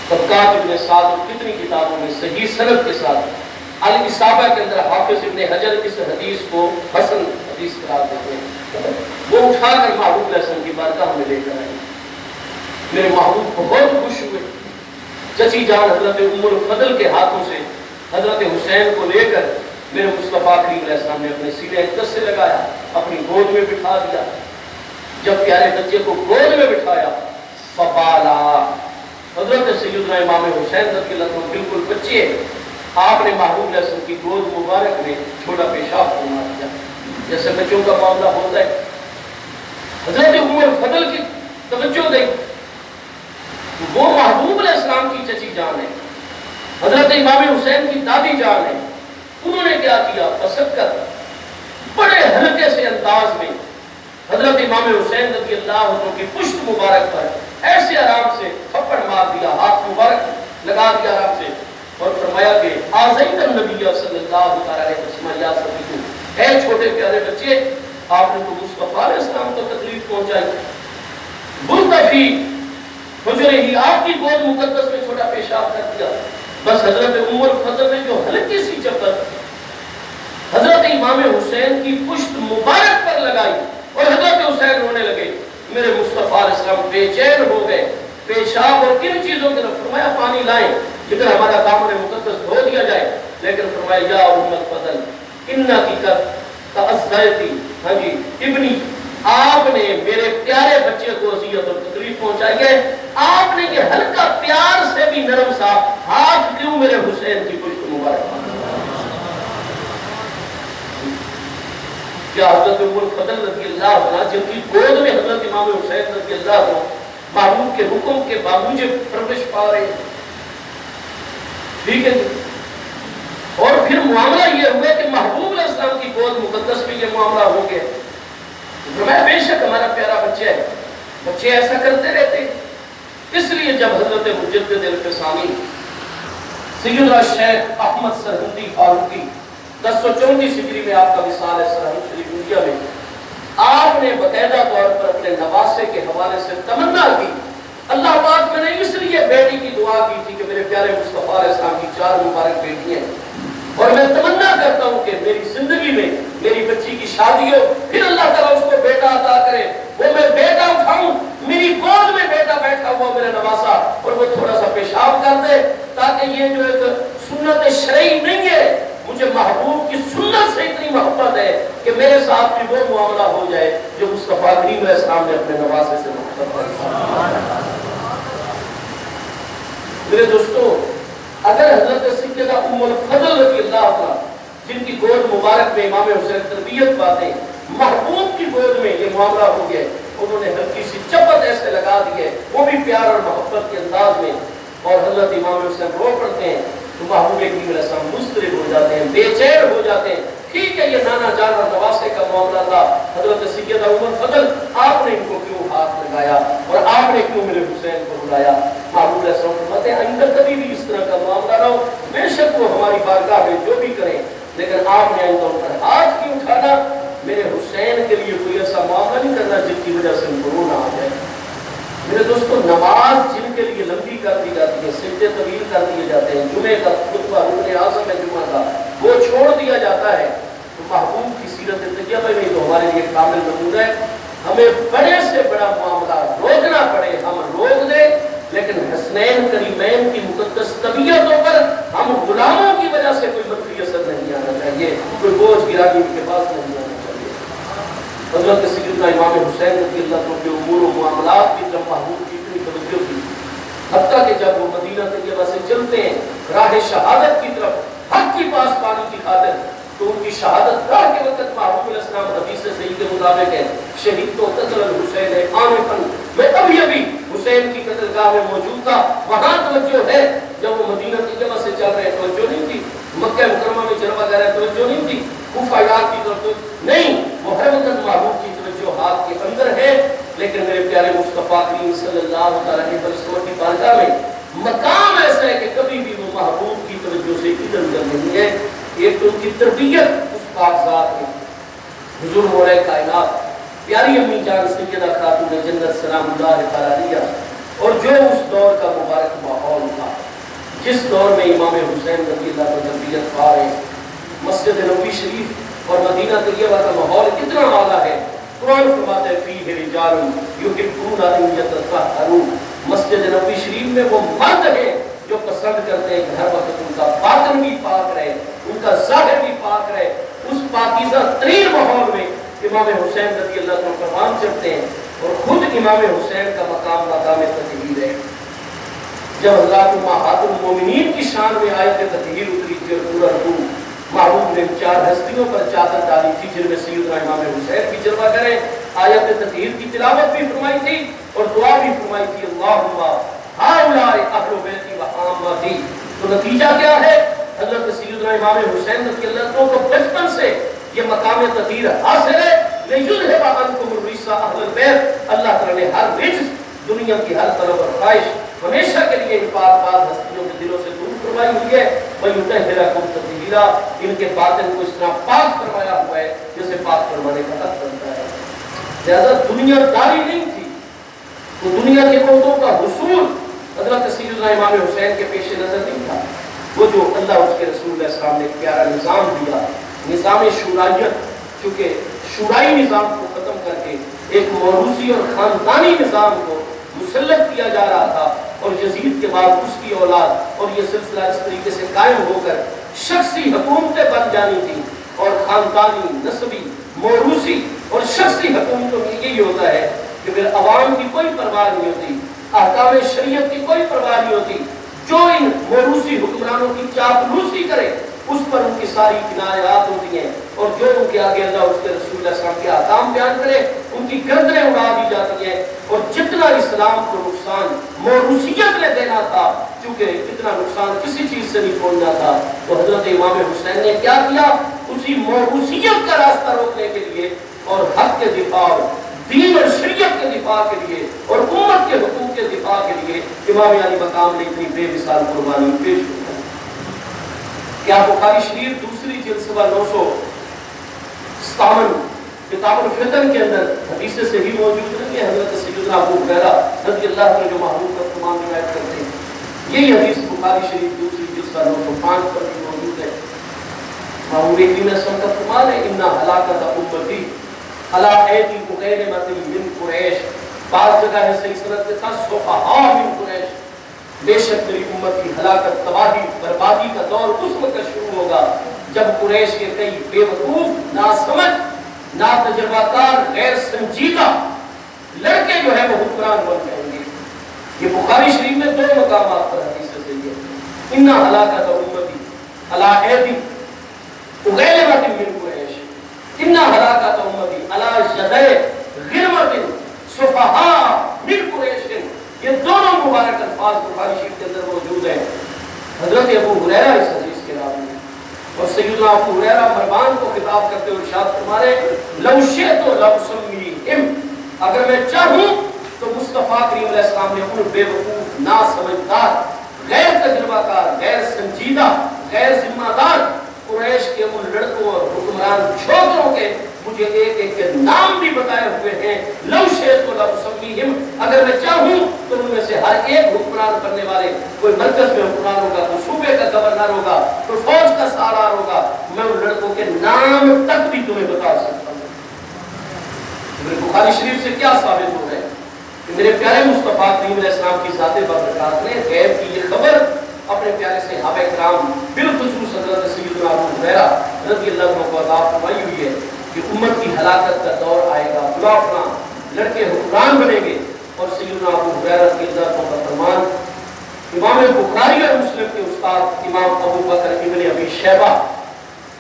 طبقات ابن سعد اور کتنی کتابوں میں صحیح سند کے ساتھ الاصابہ کے اندر حافظ ابن حجر اس حدیث کو حسن حدیث قرار دیتے ہیں۔ وہ اٹھا کر محبوب علیہ السلام کی بارگاہ میں لے کر آئے۔ میرے محبوب بہت خوش ہوئے۔ چچی جان حضرت ام الفضل کے ہاتھوں سے حضرت حسین کو لے کر میرے مصطفیٰ کریم علیہ السلام نے اپنے سینے اقدس سے لگایا، اپنی گود میں بٹھا دیا۔ جب پیارے بچے کو گود میں بٹھایا، فقالا، حضرت سیدنا امام حسین رضی اللہ عنہ بالکل بچے، آپ نے محبوب علیہ السلام کی گود مبارک میں چھوٹا پیشاب فرما دیا، جیسے بچوں کا معاملہ ہوتا ہے۔ حضرت ام الفضل کی توجہ دے، وہ محبوب علیہ السلام کی چچی جان ہے، حضرت امام حسین کی دادی جان ہے۔ انہوں نے کیا کیا؟ پسند کر بڑے ہلکے سے انداز میں حضرت امام حسین رضی اللہ عنہ کی پشت مبارک پر ایسے آرام سے تھپڑ مار دیا، ہاتھ مبارک لگا دیا آرام سے، اور فرمایا کہ آزیت النبی صلی اللہ علیہ وسلم یا صدیقو، اے چھوٹے پیارے بچے، آپ نے تو مصطفیٰ علیہ السلام کو تکلیف پہنچائی، بلتفی حجرے ہی آپ کی گود مقدس میں چھوٹا پیشاب کر دیا۔ بس حضرت ام الفضل نے جو ہلکی سی چپل حضرت امام حسین کی پشت مبارک پر لگائی اور حضرت حسین رونے لگے، میرے مصطفیٰ علیہ السلام بے چین ہو گئے۔ پیشاب اور کن چیزوں کی طرف فرمایا پانی لائیں جدھر ہمارا دامن مقدس دھو دیا جائے، لیکن فرمایا یا ام الفضل انکی قد تعزیتی، ہاں جی ابنی، آپ نے میرے پیارے بچے کو اذیت اور تکلیف پہنچائی ہے، آپ نے یہ ہلکا پیار سے بھی نرم سا ہاتھ کیوں میرے حسین کی پشت مبارک؟ کیا حضرت ام الفضل رضی اللہ عنہ جن کی گود میں حضرت امام حسین رضی اللہ عنہ محبوب کے حکم کے باوجود پرورش پا رہے ہیں؟ ٹھیک ہے، اور پھر معاملہ یہ ہوا کہ محبوب علیہ السلام کی گود مقدس میں یہ معاملہ ہو گیا۔ فرمایا بے شک ہمارا پیارا بچہ ہے، بچے ایسا کرتے رہتے ہیں۔ اس لیے جب حضرت مجدد الفسانی سیدنا شیخ احمد سرہندی فاروقی 1034 ہجری میں آپ کا وصال ہے سرہند شریف انڈیا میں، آپ نے باقاعدہ طور پر اپنے نواسے کے حوالے سے تمنا کی، اللہ پاک میں نے اس لیے بیٹی کی دعا کی تھی کہ میرے پیارے مصطفیٰ علیہ السلام کی 4 مبارک بیٹی ہیں، اور میں تمنا کرتا ہوں کہ میری زندگی میں میری بچی کی شادی ہو، پھر اللہ تعالیٰ اس کو بیٹا عطا کرے، وہ میں بیٹا اٹھاؤں، میری گود میں بیٹا بیٹھا ہوا میرا نواسا، اور وہ تھوڑا سا پیشاب کر دے، تاکہ یہ جو ایک سنت شرعی نہیں ہے، مجھے محبوب کی سنت سے اتنی محبت ہے کہ میرے ساتھ بھی وہ معاملہ ہو جائے جو مصطفیٰ کریم علیہ السلام نے اپنے نواسے سے محبت. میرے دوستو، اگر حضرت سیدہ ام الفضل رضی اللہ عنہ جن کی گود مبارک میں امام حسین تربیت پاتے، محبوب کی گود میں یہ معاملہ ہو گیا، انہوں نے ہلکی سی چپت ایسے لگا دی ہے، وہ بھی پیار اور محبت کے انداز میں، اور حضرت امام حسین رو پڑتے ہیں تو محبوب کریم علیہ السلام مضطرب ہو جاتے ہیں، بے چین ہو جاتے ہیں. ٹھیک ہے، یہ نانا جان اور نواسے کا معاملہ تھا، حضرت سیدہ ام الفضل آپ نے ان کو کیوں ہاتھ لگایا اور آپ نے کیوں میرے حسین کو بلایا؟ محبوب علیہ السلام فرماتے ہیں آئندہ کبھی بھی اس طرح کا معاملہ نہ ہو، بے شک وہ ہماری بارگاہ میں جو بھی کریں، لیکن آپ نے آئندہ ان پر ہاتھ کیوں اٹھانا؟ میرے حسین کے لیے کوئی ایسا معاملہ نہیں کرنا جن کی وجہ سے ان کو رونا آ جائے. میرے دوستو، نماز جن کے لیے لمبی کر دی جاتی ہے، سجدے طویل کر دیے جاتے ہیں، جمعے کا خطبہ رکن اعظم ہے جمعہ کا وہ چھوڑ دیا جاتا ہے، تو محبوب کی سیرت طیبہ میں تو ہمارے لیے کامل نمونہ ہے. ہمیں بڑے سے بڑا معاملہ روکنا پڑے ہم روک دیں، لیکن حسنین کریمین کی مقدس طبیعتوں پر ہم غلاموں کی وجہ سے کوئی منفی اثر نہیں آنا چاہیے، کوئی بوجھ گرانی ان کے پاس نہیں آنا چاہیے. حضرت سیدنا امام حسین رضی اللہ عنہ کے امور و معاملات کی طرف محبوب کی اتنی توجہ تھی، حتیٰ کہ جب وہ مدینہ طیبہ سے چلتے ہیں راہ شہادت کی طرف حق کی پاس پانے کی خاطر، تو ان کی شہادت گاہ کے وقت محبوب علیہ السلام حدیث صحیح کے مطابق ہے شہید تو قتل الحسین ہے آنفن، میں ابھی حسین کی قتل گاہ میں موجود تھا. وہاں توجہ ہے، جب وہ مدینہ طیبہ سے چل رہے توجہ نہیں تھی، مکہ مکرمہ میں چل وغیرہ توجہ نہیں تھی، کوفہ عراق کی طرف نہیں، وہ ہر وقت محبوب کی توجہ ہاتھ کے اندر ہے. لیکن میرے پیارے مصطفیٰ کریم صلی اللہ علیہ وسلم کی بارگاہ میں مقام ایسا ہے کہ کبھی بھی وہ محبوب کی توجہ سے ادھر ادھر نہیں ہے. ایک تو ان کی تربیت اس کاغذات میں، حضور مولا کائنات پیاری امی جان سیدہ خاتون جنت سلام اللہ علیہ، اور جو اس دور کا مبارک ماحول تھا، جس دور میں امام حسین رضی اللہ عنہ تربیت پا رہے، مسجد نبوی شریف اور مدینہ طیبہ کا ماحول کتنا اعلیٰ ہے. قرآن فرماتا ہے فیہ رجال یحبون ان یتطہروا، مسجد نبوی شریف میں وہ مرد ہیں جو پسند کرتے ہیں کہ ہر وقت ان کا باطن بھی پاک رہے، ان کا ظاہر بھی پاک رہے. اس پاکیزہ ترین ماحول میں امام حسین رضی اللہ عنہ فرمان چڑھتے ہیں، اور خود امام حسین کا مقام مقام تطہیر ہے. جب حضرات امہات المومنین کی شان میں آیت تطہیر اتری تھی اور پورا رکوع محبوب نے 4 ہستیوں پر چادر ڈالی تھی، جن میں سیدنا امام حسین بھی جلوہ کریں، آیت تطہیر کی تلاوت بھی فرمائی تھی اور دعا بھی فرمائی تھی اللہم ہؤلاء اہل بیتی و عامتی. تو نتیجہ کیا ہے؟ حضرت سیدنا امام حسین رضی اللہ عنہ کو بچپن سے یہ مقام تطہیر حاصل ہے. لیذھب عنکم الرجس اہل البیت، اللہ تعالیٰ نے ہر رجس، دنیا کی ہر طلب اور خواہش ہمیشہ کے لیے ان پاک ہستیوں کے دلوں سے دور فرمائی ہوئی ہے. وَيُطَهِّرَكُمْ تَطْهِيرًا، ان کے باطن کو اس طرح پاک فرمایا ہوا ہے جیسے پاک فرمانے کا حق بنتا ہے. لہذا دنیا داری نہیں تھی، تو دنیا کے قوتوں کا حصول حضرت سیدنا امام حسین کے پیش نظر نہیں تھا. وہ جو اللہ اس کے رسول علیہ السلام نے پیارا نظام دیا، نظام شورائیت، چونکہ شورائی نظام کو ختم کر کے ایک موروثی اور خاندانی نظام کو مسلط کیا جا رہا تھا، اور یزید کے بعد اس کی اولاد، اور یہ سلسلہ اس طریقے سے قائم ہو کر شخصی حکومتیں بن جانی تھی. اور خاندانی، نسبی، موروثی اور شخصی حکومتوں میں یہی ہوتا ہے کہ پھر عوام کی کوئی پرواہ نہیں ہوتی، احکام شریعت کی کوئی پرواہ نہیں ہوتی. جو ان موروثی حکمرانوں کی چاپلوسی کرے اس پر ان کی ساری کنایات ہوتی ہیں، اور جو ان کے آگے اللہ اس کے رسول اللہ صلی اللہ علیہ وسلم کے احکام بیان کرے ان کی گردنیں اڑا دی جاتی ہیں. اور جتنا اسلام کو نقصان موروثیت نے دینا تھا، چونکہ اتنا نقصان کسی چیز سے نہیں پہنچنا تھا، تو حضرت امام حسین نے کیا کیا؟ اسی موروثیت کا راستہ روکنے کے لیے اور حق کے دفاع، دین اور شریعت کے دفاع کے لیے اور امت کے حقوق کے دفاع کے لیے امام علی مقام نے اتنی بے مثال قربانی پیش کی. کیا بخاری شریف دوسری جلد صفحہ 957 کتاب الفتن کے اندر حدیث صحیح موجود نہیں ہے؟ حضرت سیدنا ابو ہریرہ رضی اللہ عنہ جو محبوب کا فرمان روایت کرتے ہیں، یہی حدیث بخاری شریف دوسری جلد صفحہ 905 پر بھی موجود ہے. محبوب کریم صلی اللہ علیہ وسلم کا فرمان ہے ان ہلاکت امتی علی ایدی مغیرمۃ من قریش. بعض جگہ ہے صحیح سند کے ساتھ صفحاء من قریش، بے شک میری امت کی ہلاکت، تباہی، بربادی کا دور اس وقت شروع ہوگا جب قریش کے کئی بے وقوف، ناسمجھ نا تجربہ کار غیر سنجیدہ لڑکے جو ہے وہ حکمران بن جائیں گے۔ یہ بخاری شریف میں دو مقامات پر حدیث سے ہے۔ اِنَّ ہلاکت امتی علی ایدی اغیلبۃ من قریش، اِنَّ ہلاکت امتی علی یدی غرمۃ صفحاء من قریش۔ یہ دونوں مبارک الفاظ بخاری شریف کے اندر موجود ہیں۔ حضرت ابو ہریرہ اس حدیث کے راوی ہیں، اور سیدنا ابو ہریرہ مروان کو خطاب کرتے ہوئے ارشاد فرما رہے ہیں لو شئت لأسمیہم، اگر میں چاہوں تو مصطفیٰ کریم علیہ السلام نے ان بے وقوف، ناسمجھدار، غیر تجربہ کار، غیر سنجیدہ، غیر ذمہ دار قریش کے ان لڑکوں اور حکمران چھوکروں کے مجھے ایک ایک کے نام بھی بتائے ہوئے ہیں۔ لو شئت لأسمیہم، اگر میں چاہوں تو ان میں سے ہر ایک حکمران کرنے والے، کوئی مرکز میں حکمران ہوگا، کوئی صوبے کا گورنر ہوگا، کوئی فوج کا سالار ہوگا، میں ان لڑکوں کے نام تک بھی تمہیں بتا سکتا ہوں۔ بخاری شریف سے کیا ثابت ہو رہا ہے کہ میرے پیارے مصطفیٰ کریم علیہ السلام کی ذات بابرکات نے غیب کی یہ خبر اپنے پیارے صحابہ کرام بالخصوص حضرت سیدنا ابو ہریرہ رضی اللہ عنہ کو عطا فرمائی ہوئی ہے کہ امت کی ہلاکت کا دور آئے گا، فلاں فلاں لڑکے حکمران بنیں گے۔ اور سیدنا ابو ہریرہ رضی اللہ عنہ کا فرمان امام بخاری اور مسلم کے استاد امام ابو بکر ابن ابی شیبہ،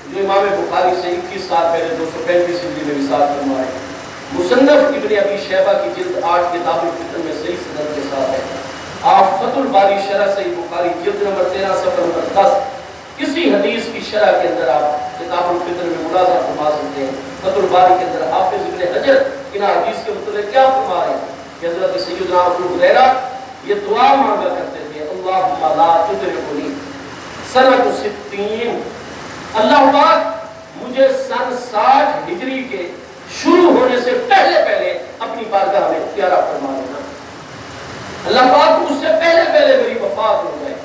جو امام بخاری سے 21 سال پہلے 235 ہجری میں وصال فرمائے، مصنف ابن ابی شیبہ کی جلد 8 کتاب الفطر میں صحیح سند کے ساتھ ہے۔ آپ فتح الباری شرح صحیح بخاری جلد نمبر 13 صفحہ نمبر 10 کسی حدیث کی شرح کے اندر آپ کتاب الفطر میں ملاحظہ فرما سکتے ہیں۔ فتح الباری کے اندر حافظ ابن حجر ان حدیث کے متعلق کیا فرما رہے ہیں کہ حضرت سیدنا ابو ہریرہ یہ دعا مانگا کرتے تھے اللہم لا تدرکنی سنۃ 60، اللہ پاک مجھے سن 60 ہجری کے شروع ہونے سے پہلے پہلے اپنی بارگاہ میں پیارا فرما دینا، اللہ پاک اس سے پہلے پہلے میری وفات ہو جائے۔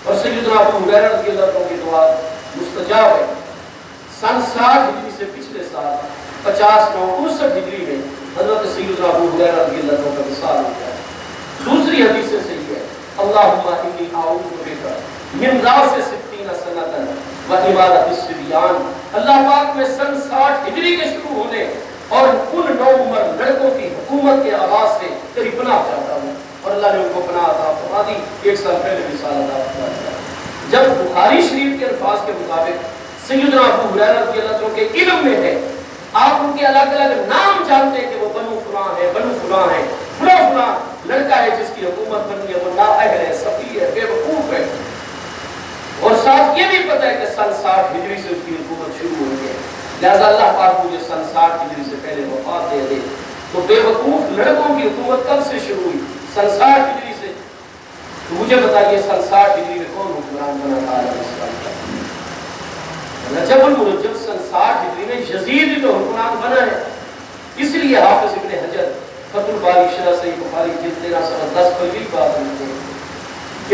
اور سیدنا ابو ہریرہ رضی اللہ عنہ کی دعا مستجاب ہے۔ سن 60 ہجری سے پچھلے سال 59 ہجری میں حضرت سیدنا ابو ہریرہ رضی اللہ عنہ کا وصال ہو گیا۔ دوسری حدیث سے صحیح ہے اللہم انی اعوذ بک من راس 60 سنۃ و عبادت الصبیان، اللہ پاک میں سن 60 ہجری کے شروع ہونے اور ان نو عمر لڑکوں کی حکومت کے آغاز سے تیری پناہ چاہتا ہوں، اور اللہ نے ان کو پناہ عطا فرما دی۔ 1 سال پہلے وصال عطا فرما دیا۔ جب بخاری شریف کے الفاظ کے مطابق سیدنا ابو ہریرہ رضی اللہ عنہ کے علم میں ہے، آپ ان کے الگ الگ نام جانتے ہیں کہ وہ بنو فلاں ہے، بنو فلاں ہے، فلاں فلاں لڑکا ہے جس کی حکومت بنی ہے، وہ نااہل ہے، سفیہ ہے، بے وقوف ہے، اور ساتھ یہ بھی پتہ ہے کہ سن 60 ہجری سے اس کی حکومت شروع ہوئی ہے، لہذا اللہ پاک مجھے سن 60 ہجری سے پہلے وفات دے دے۔ تو بے وقوف لڑکوں کی حکومت کب سے شروع ہوئی؟ سن 60 ہجری سے۔ تو مجھے بتائیے سن 60 ہجری میں کون حکمران بنا تھا؟ رجب المرجب سن 60 ہجری میں یزید جو حکمران بنا ہے۔ اس لیے حافظ ابن حجر فتح الباری شرح صحیح بخاری جلد 13 صفحہ 10 پر بھی بات لکھتے ہیں۔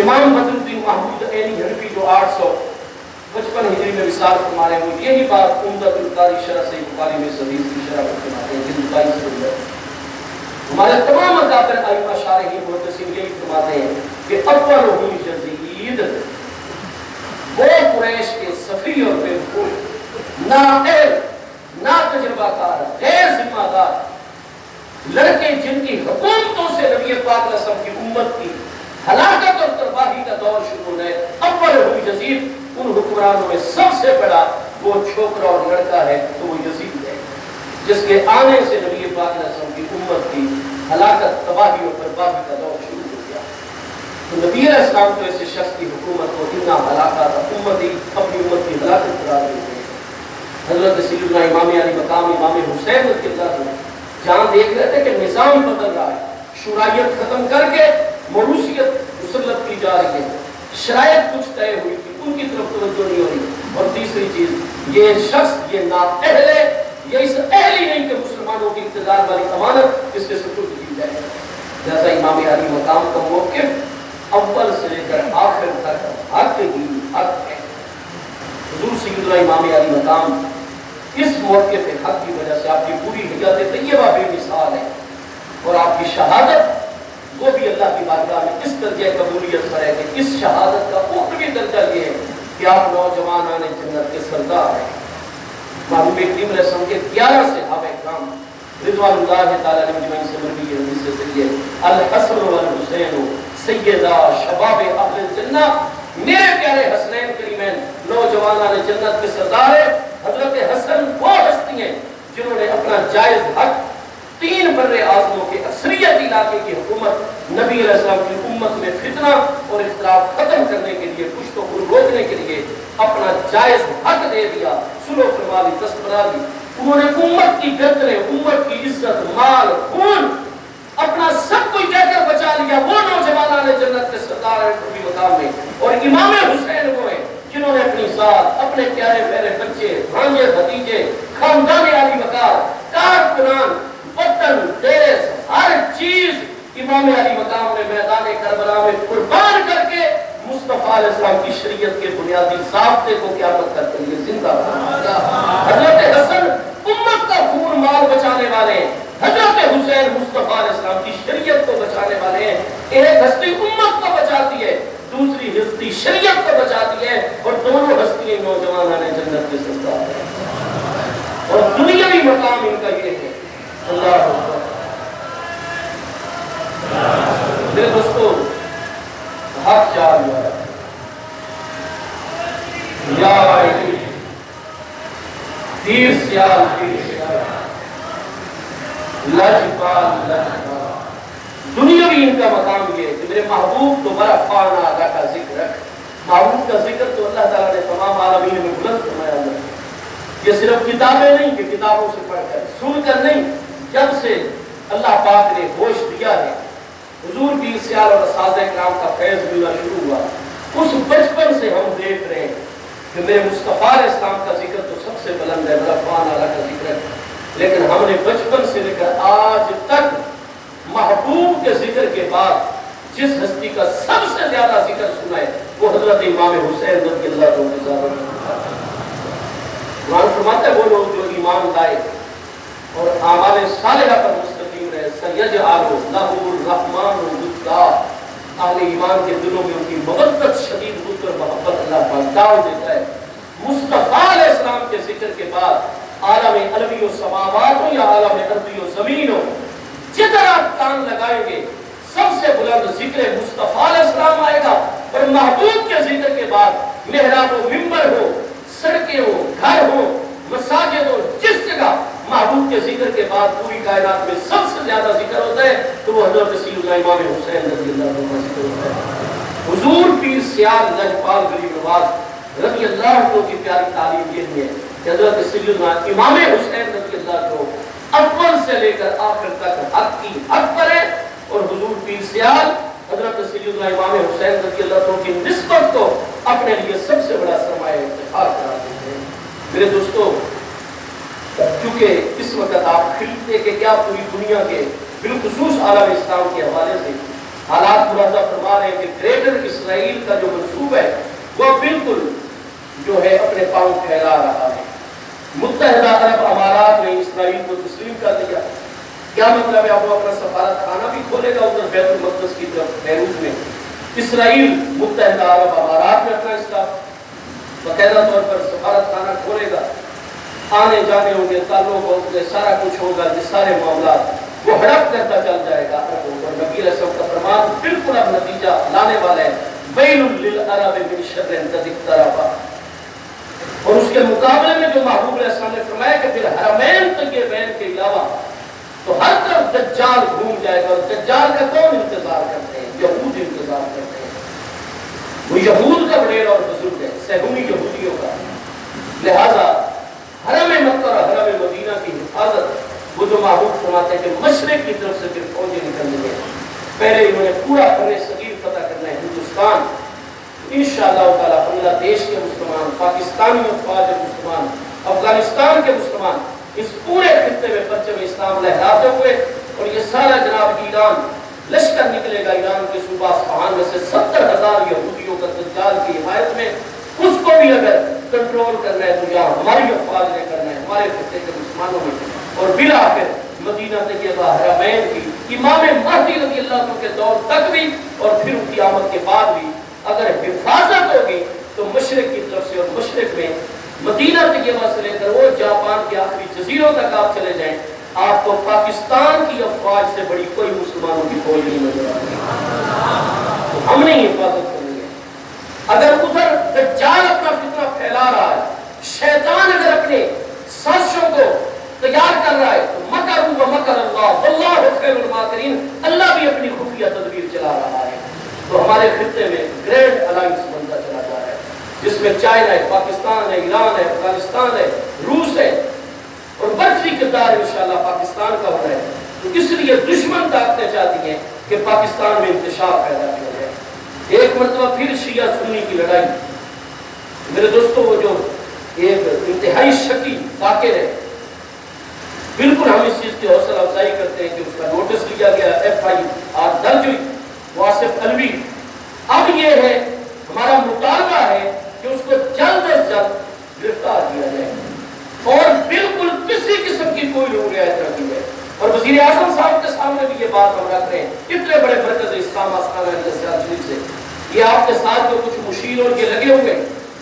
امام بدر الدین محمود عینی حنفی جو 855 ہجری میں وصال فرما رہے ہیں، وہ یہی بات عمدۃ القاری شرح صحیح بخاری میں حدیث کی شرح فرماتے ہیں جلد 22 کے اندر۔ ہمارے تمام اکابر ائمہ شارحین محدثین یہی فرماتے ہیں کہ اولہم یزید، وہ قریش کے سفیر اور بے وقوف، نااہل، نا تجربہ کار، غیر ذمہ دار لڑکے جن کی حکومتوں سے نبی پاک علیہ السلام کی امت کی ہلاکت اور تباہی کا دور شروع ہو ہے۔ اولہم یزید، ان حکمرانوں میں سب سے بڑا وہ چھوکرا اور لڑکا ہے تو وہ یزید ہے، جس کے آنے سے نبی پاک علیہ السلام کی امت کی ہلاکت، تباہی اور بربادی کا دور شروع ہو گیا۔ تو نبی علیہ السلام تو ایسے شخص کی حکومت کو اتنا ہلاکت، امت ہی اپنی امت کی ہلاکت قرار دیتے ہیں۔ حضرت سیدنا امام علی مقام امام حسین رضی اللہ عنہ جہاں دیکھ رہے تھے کہ نظام بدل رہا ہے، شورائیت ختم کر کے موروثیت مسلط کی جا رہی ہے، شرائط کچھ طے ہوئی تھی، ان کی طرف توجہ نہیں ہو رہی۔ اور تیسری چیز، یہ شخص یہ نااہل ہے، یہ اس اہل ہی نہیں کہ مسلمانوں کی اقتدار والی امانت اس کے سپرد کی جائے۔ جیسا امام علی مقام کا موقف اول سے لے کر آخر تک حق ہی حق ہے۔ حضور سیدنا امام علی مقام اس موقع پہ حق کی وجہ سے آپ کی پوری حجت طیبہ بے مثال ہے، اور آپ کی شہادت وہ بھی اللہ کی بارگاہ میں اس درجہ قبولیت پر ہے کہ اس شہادت کا اخروی درجہ یہ ہے کہ آپ نوجوانان جنت کے سردار ہیں۔ محبوب کریم علیہ السلام کے 11 سے رضوان اللہ تعالی علیہ مجمعین سے مروی ہے حدیث سے صحیح ہے الحسن والحسین سیدہ شباب اہل الجنہ، میرے پیارے حسنین کریمین نوجوانان جنت کے سردار ہیں۔ حضرت حسن وہ ہستی ہیں جنہوں نے اپنا جائز حق 3 بر اعظموں کے اکثریت علاقے کی حکومت نبی علیہ السلام کی امت میں فتنہ اور اختلاف ختم کرنے کے لیے، پشت و پھول روکنے کے لیے اپنا جائز حق دے دیا، سلو فرما دی، دست بنا دی۔ انہوں نے امت کی گردنیں، امت کی عزت، مال، خون، اپنا سب کچھ دے کر بچا لیا۔ وہ نوجوانان جنت کے سردار ہیں کبھی مقام میں، اور امام حسین وہ ہیں جنہوں نے اپنی ذات، اپنے پیارے پیارے بچے، بھانجے بھتیجے، خاندان علی وقار، کارکنان، وطن، دیس، ہر چیز امام علی مقام نے میدان کربلا میں قربان کر کے مصطفیٰ علیہ السلام کی شریعت کے بنیادی ضابطے کو قیامت تک کے لیے زندہ رکھا۔ حضرت حسن امت کا خون مال بچانے والے ہیں، حضرت حسین مصطفیٰ علیہ السلام کی شریعت کو بچانے والے ہیں۔ ایک ہستی امت کو بچاتی ہے، دوسری ہستی شریعت کو بچاتی ہے، اور دونوں ہستیاں نوجوانان جنت کے سردار ہیں، اور دنیاوی مقام ان کا یہ ہے۔ اللہ اکبر۔ میرے دوستو، حق جان یا پیر سیال لجپال دنیاوی ان کا مقام یہ ہے کہ میرے محبوب تو بڑا فان آگا کا ذکر رکھ۔ محبوب کا ذکر تو اللہ تعالیٰ نے تمام عالمین میں بلند فرمایا ہے۔ یہ صرف کتابیں نہیں کہ کتابوں سے پڑھ کر سن کر نہیں، جب سے اللہ پاک نے ہوش دیا ہے، حضور پیر سیال اور اساتذہ کرام کا فیض ملنا شروع ہوا، اس بچپن سے ہم دیکھ رہے ہیں کہ میرے مصطفیٰ علیہ السلام کا ذکر تو سب سے بلند ہے، میرا فان اللہ کا ذکر ہے، لیکن ہم نے بچپن سے لے کر آج تک محبوب کے ذکر کے بعد جس ہستی کا سب سے زیادہ ذکر سنا ہے وہ حضرت امام حسین رضی اللہ عنہ۔ قرآن فرماتا ہے وہ لوگ جو ایمان لائے اور اعمال صالحہ پر مستقیم رہے، سیجعل لهم الرحمن ودا، اہل ایمان کے دلوں میں ان کی مودت شدید بود اور محبت اللہ پاک ڈال دیتا ہے۔ مصطفیٰ علیہ السلام کے ذکر کے بعد عالم علوی و سماوات ہو یا عالم ارضی و زمین ہو، جتنا کان لگائیں گے سب سے بلند ذکر مصطفیٰ علیہ السلام آئے گا، اور محبوب کے ذکر کے بعد محراب و منبر ہو، سڑکیں ہو، گھر ہو، مساجد ہو، جس جگہ محبوب کے ذکر کے بعد پوری کائنات میں سب سے زیادہ ذکر ہوتا ہے تو وہ حضرت سیدنا امام حسین رضی اللہ عنہ کا ذکر ہوتا ہے۔ حضور پیر سیال لجپال غریب نواز رضی اللہ عنہ کی پیاری تعلیم یہ ہے کہ حضرت سیدنا امام حسین رضی اللہ عنہ اول سے لے کر آخر تک حق کی حق پر ہے، اور حضور پیر سیال حضرت سیدنا امام حسین رضی اللہ عنہ کی نسبت کو اپنے لیے سب سے بڑا سرمایہ افتخار قرار دیتے ہیں۔ میرے دوستو، کیونکہ اس وقت آپ کھلتے کہ کیا پوری دنیا کے بالخصوص عالم اسلام کے حوالے سے حالات ملاحظہ فرما رہے ہیں کہ گریٹر اسرائیل کا جو منصوب ہے وہ بالکل جو ہے اپنے پاؤں پھیلا رہا ہے۔ متحدہ عرب امارات نے اسرائیل کو تسلیم کر دیا، کیا مطلب ہے؟ اب وہ اپنا سفارت خانہ بھی کھولے گا ادھر بیت المقدس کی طرف بیروت میں۔ اسرائیل متحدہ عرب امارات میں اپنا باقاعدہ طور پر سفارت خانہ کھولے گا، آنے جانے ہوں گے، تعلق ہوں گے، سارا کچھ ہوگا، یہ سارے معاملات وہ ہڑپ کرتا چل جائے گا، اور نبی علیہ السلام کا فرمان بالکل اب نتیجہ لانے والا ہے، ویل للعرب من شر قد اقترب۔ اور اس کے مقابلے میں جو محبوب علیہ السلام نے فرمایا کہ پھر حرمین طیبین کے علاوہ تو ہر طرف دجال گھوم جائے گا، اور دجال کا کون انتظار کرتے ہیں؟ یہود انتظار کرتے ہیں۔ وہ یہود کا وڈیرا اور بزرگ ہے، صہیونی یہودیوں کا، لہذا حرم مکہ اور حرم مدینہ کی حفاظت وہ جو محبوب فرماتے ہیں کہ مشرق کی طرف سے پھر فوجیں نکلنی ہیں، پہلے انہوں نے پورا بر صغیر فتح کرنا ہے، ہندوستان، انشاءاللہ تعالیٰ بنگلہ دیش کے مسلمان، پاکستانی افواج مسلمان، افغانستان کے مسلمان اس پورے خطے میں پرچم اسلام لہراتے ہوئے، اور یہ سارا جناب ایران لشکر نکلے گا ایران کے صوبہ اصفہان میں سے 70,000 یہودیوں کا دجال کی حمایت میں، اس کو بھی اگر کنٹرول کرنا ہے تو یہاں ہماری افواج نے کرنا ہے، ہمارے خطے کے مسلمانوں میں، اور بالآخر مدینہ طیبہ حرمین کی امام مہدی رضی اللہ عنہ کے دور تک بھی اور پھر ان کی آمد کے بعد بھی اگر حفاظت ہوگی تو مشرق کی طرف سے، اور مشرق میں مدینہ طیبہ سے لے کر وہ جاپان کے آخری جزیروں تک آپ چلے جائیں، آپ کو پاکستان کی افواج سے بڑی کوئی مسلمانوں کی فوج نہیں نظر آ رہی. تو ہم نے حفاظت کرنی ہے. اگر ادھر دجال اپنا فتنہ پھیلا رہا ہے, شیطان اگر اپنے سازشوں کو تیار کر رہا ہے, تو مکر و مکر اللہ واللہ خیر الماکرین, اللہ بھی اپنی خفیہ تدبیر چلا رہا ہے. تو ہمارے خطے میں گرینڈ الائنس بنتا چلا جا رہا ہے, جس میں چائنا ہے, پاکستان ہے, ایران ہے, افغانستان ہے, روس ہے, اور برفی کردار انشاءاللہ پاکستان کا ہونا ہے. تو اس لیے دشمن طاقتیں چاہتی ہیں کہ پاکستان میں انتشار پیدا کیا جائے. ایک مرتبہ پھر شیعہ سنی کی لڑائی. میرے دوستوں, وہ جو ایک انتہائی شکی ذاکر ہے, بالکل ہم اس چیز کی حوصلہ افزائی کرتے ہیں کہ اس کا نوٹس لیا گیا, FIR درج ہوئی, واصف علوی. اب یہ ہے ہمارا مطالبہ ہے کہ اس کو جلد از جلد گرفتار کیا جائے اور بالکل کسی قسم کی کوئی لوگ رعایت نہ کی جائے. اور وزیر اعظم صاحب کے سامنے بھی یہ بات ہم رکھ رہے ہیں, اتنے بڑے مرکز اسلام آستانہ سیال شریف سے, یہ آپ کے ساتھ جو کچھ مشیر اور یہ لگے ہوئے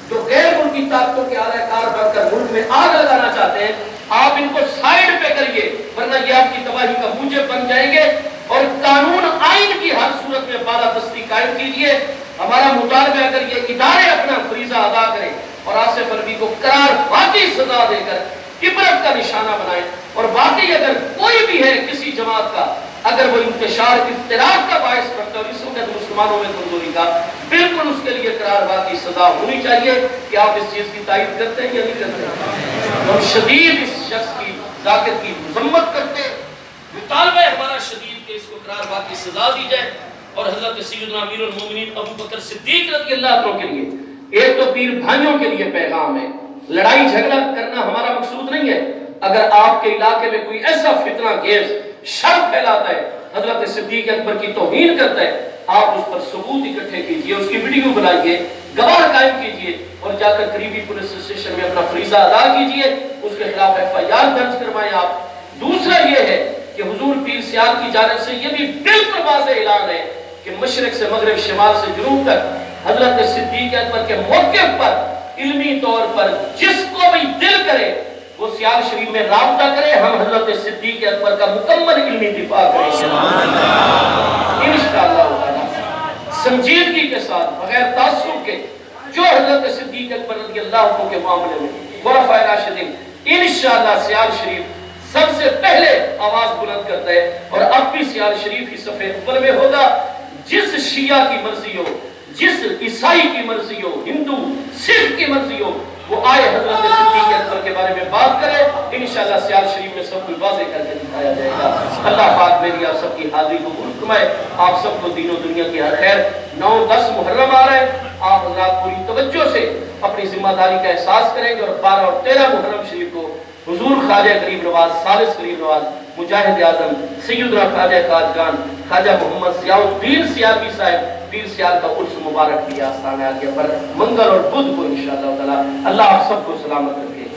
جو غیر ملکی طاقتوں کے اعلی کار بن کر ملک میں آگ لگانا چاہتے ہیں, آپ ان کو سائڈ پہ کریے, ورنہ یہ آپ کی تباہی کا موجب بن جائیں گے. اور قانون آئین کی ہر صورت میں بالادستی قائم کیجیے. ہمارا مطالبہ ہے اگر یہ ادارے اپنا فریضہ ادا کریں اور آصف الوی کو قرار واقعی سزا دے کر عبرت کا نشانہ بنائیں, اور واقعی اگر کوئی بھی ہے کسی جماعت کا اگر وہ انتشار افتراق کا باعث بنتا ہے اور اس وقت مسلمانوں میں کمزوری کا, بالکل اس کے لیے قرار واقعی سزا ہونی چاہیے. کہ آپ اس چیز کی تائید کرتے ہیں یا نہیں کرتے؟ ہم شدید اس شخص کی ذاکر کی مذمت کرتے ہیں. مطالبہ ہے ہمارا شدید کہ اس کو قرار واقعی سزا دی جائے. اور حضرت سیدنا امیر المومنین ابو بکر صدیق رضی اللہ عنہ کے لیے ایک تو پیر بھائیوں کے لیے پیغام ہے, لڑائی جھگڑا کرنا ہمارا مقصود نہیں ہے. اگر آپ کے علاقے میں کوئی ایسا فتنہ گیز شر پھیلاتا ہے, حضرت صدیق اکبر کی توہین کرتا ہے, آپ اس پر ثبوت اکٹھے کیجئے, اس کی ویڈیو بنائیے, گواہ قائم کیجئے, اور جا کر قریبی پولیس اسٹیشن میں اپنا فریضہ ادا کیجئے, اس کے خلاف FIR درج کروائیں آپ. دوسرا یہ ہے کہ حضور پیر سیال کی جانب سے یہ بھی بالکل واضح اعلان ہے کہ مشرق سے مغرب, شمال سے جنوب تک حضرت صدیق اکبر کے موقف پر علمی طور پر جس کو بھی دل کرے وہ سیال شریف میں رابطہ کرے, ہم حضرت صدیق اکبر کا مکمل علمی دفاع کریں انشاءاللہ تعالی, سنجیدگی کے ساتھ, بغیر تعصب کے. جو حضرت صدیق اکبر رضی اللہ عنہ کے معاملے میں خلفائے راشدین انشاءاللہ سیال شریف سب سے پہلے آواز بلند کرتا ہے, اور اب بھی سیال شریف ہی صفحے اول میں ہوگا. جس شیعہ کی مرضی ہو, جس عیسائی کی مرضی ہو, ہندو سکھ کی مرضی ہو, وہ آئے حضرت صدیق اکبر کے بارے میں بات کرے. انشاءاللہ سیال شریف میں سب کچھ واضح کر کے دکھایا جائے گا. اللہ پاک میری آپ سب کی حاضری کو قبول فرمائے. آپ سب کو دین و دنیا کی ہر خیر. 9-10 محرم آ رہے ہیں, آپ حضرات پوری توجہ سے اپنی ذمہ داری کا احساس کریں گے, اور 12 اور 13 محرم شریف کو حضور خواجہ غریب نواز, ثالث غریب نواز, مجاہد اعظم سیدنا خواجہ قادگان خواجہ محمد ضیاء الدین سیالوی صاحب پیر سیال کا عرس مبارک بھی آستانہ آگے پر منگل اور بدھ کو انشاءاللہ تعالی. اللہ آپ سب کو سلامت رکھے.